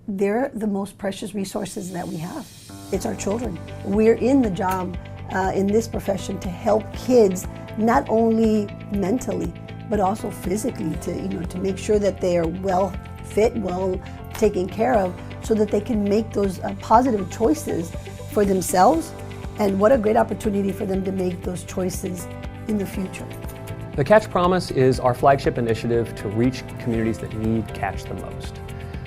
they're the most precious resources that we have. It's our children. We're in the job, in this profession, to help kids not only mentally, but also physically, to make sure that they are well fit, well taken care of, so that they can make those positive choices for themselves. And what a great opportunity for them to make those choices in the future. The Catch Promise is our flagship initiative to reach communities that need Catch the most.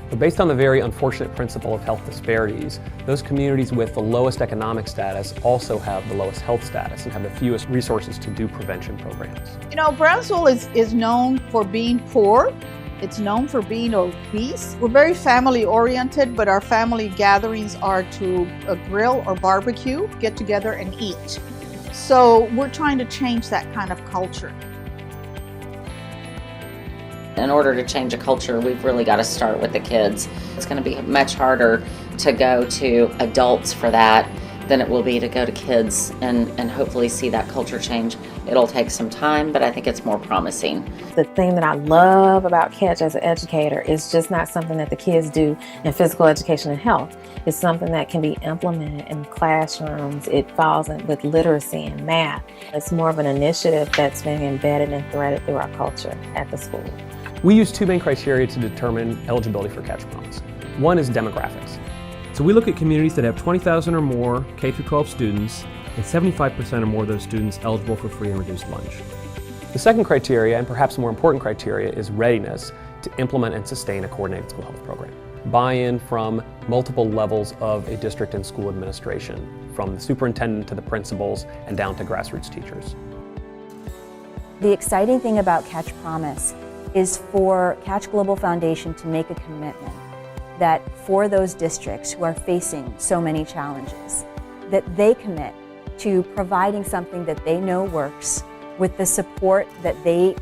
But based on the very unfortunate principle of health disparities, those communities with the lowest economic status also have the lowest health status and have the fewest resources to do prevention programs. Brownsville is known for being poor. It's known for being obese. We're very family oriented, but our family gatherings are to grill or barbecue, get together and eat. So we're trying to change that kind of culture. In order to change a culture, we've really got to start with the kids. It's going to be much harder to go to adults for that than it will be to go to kids and hopefully see that culture change. It'll take some time, but I think it's more promising. The thing that I love about Catch as an educator is just not something that the kids do in physical education and health. It's something that can be implemented in classrooms. It falls in with literacy and math. It's more of an initiative that's been embedded and threaded through our culture at the school. We use two main criteria to determine eligibility for Catch Promise. One is demographics. So we look at communities that have 20,000 or more K-12 students, and 75% or more of those students eligible for free and reduced lunch. The second criteria, and perhaps more important criteria, is readiness to implement and sustain a coordinated school health program. Buy-in from multiple levels of a district and school administration, from the superintendent to the principals and down to grassroots teachers. The exciting thing about Catch Promise is for Catch Global Foundation to make a commitment that for those districts who are facing so many challenges, that they commit to providing something that they know works with the support that they,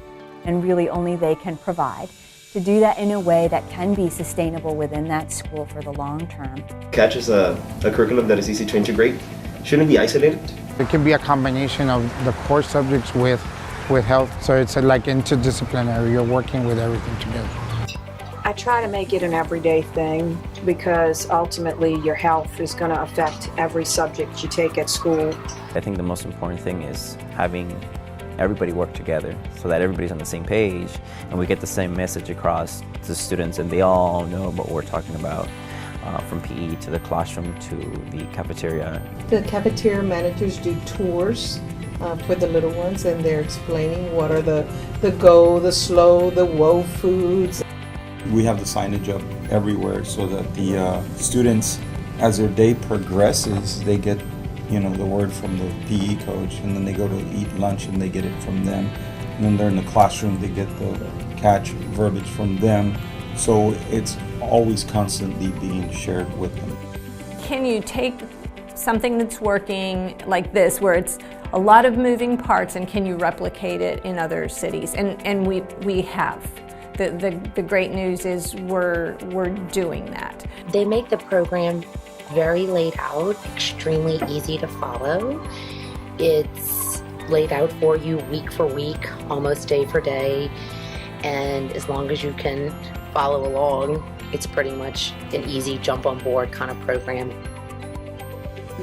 and really only they, can provide, to do that in a way that can be sustainable within that school for the long term. Catch is a curriculum that is easy to integrate. Shouldn't be isolated. It can be a combination of the core subjects with health, so it's like interdisciplinary. You're working with everything together. I try to make it an everyday thing because ultimately your health is going to affect every subject you take at school. I think the most important thing is having everybody work together so that everybody's on the same page and we get the same message across to students and they all know what we're talking about, from PE to the classroom to the cafeteria. The cafeteria managers do tours for the little ones, and they're explaining what are the go, the slow, the whoa foods. We have the signage up everywhere so that the students, as their day progresses, they get the word from the PE coach, and then they go to eat lunch and they get it from them. And then they're in the classroom, they get the Catch verbiage from them. So it's always constantly being shared with them. Can you take something that's working like this, where it's a lot of moving parts, and can you replicate it in other cities? And we have. The great news is we're doing that. They make the program very laid out, extremely easy to follow. It's laid out for you week for week, almost day for day, and as long as you can follow along, it's pretty much an easy jump on board kind of program.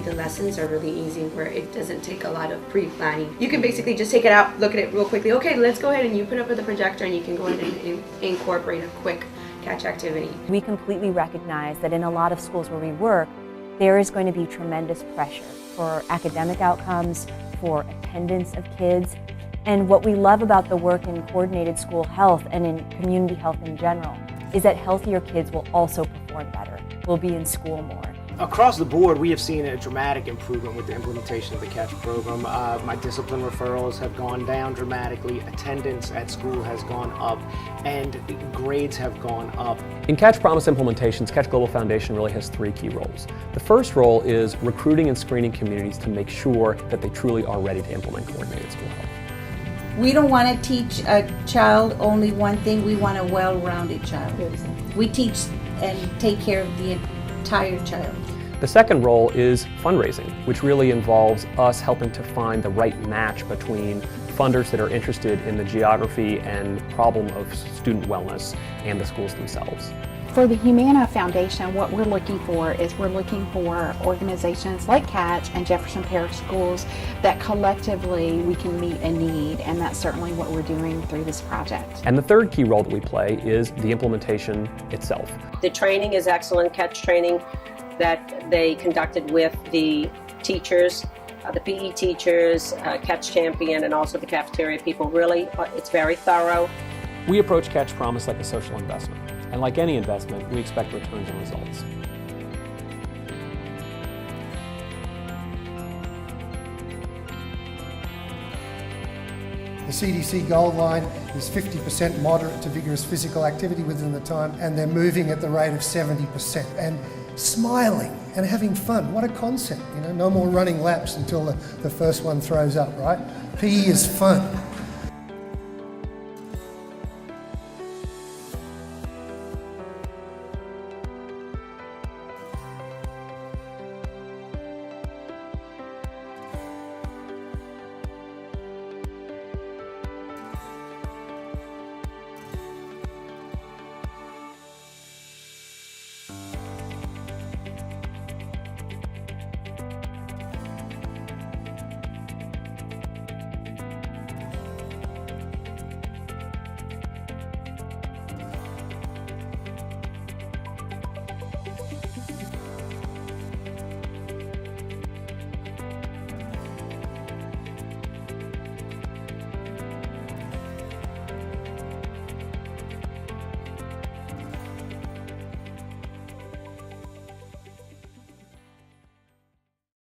The lessons are really easy, where it doesn't take a lot of pre-planning. You can basically just take it out, look at it real quickly. Okay, let's go ahead, and you put up with the projector and you can go ahead and incorporate a quick Catch activity. We completely recognize that in a lot of schools where we work, there is going to be tremendous pressure for academic outcomes, for attendance of kids. And what we love about the work in coordinated school health and in community health in general is that healthier kids will also perform better, will be in school more. Across the board, we have seen a dramatic improvement with the implementation of the Catch program. My discipline referrals have gone down dramatically, attendance at school has gone up, and grades have gone up. In Catch Promise implementations, Catch Global Foundation really has three key roles. The first role is recruiting and screening communities to make sure that they truly are ready to implement coordinated school health. We don't want to teach a child only one thing, we want a well-rounded child. We teach and take care of the entire child. The second role is fundraising, which really involves us helping to find the right match between funders that are interested in the geography and problem of student wellness and the schools themselves. For the Humana Foundation, what we're looking for is we're looking for organizations like Catch and Jefferson Parish Schools that collectively we can meet a need, and that's certainly what we're doing through this project. And the third key role that we play is the implementation itself. The training is excellent, Catch training that they conducted with the teachers, the PE teachers, Catch Champion, and also the cafeteria people. Really, it's very thorough. We approach Catch Promise like a social investment. And like any investment, we expect returns and results. The CDC goal line is 50% moderate to vigorous physical activity within the time, and they're moving at the rate of 70%. And smiling and having fun, what a concept, you know, no more running laps until the first one throws up, right? PE is fun.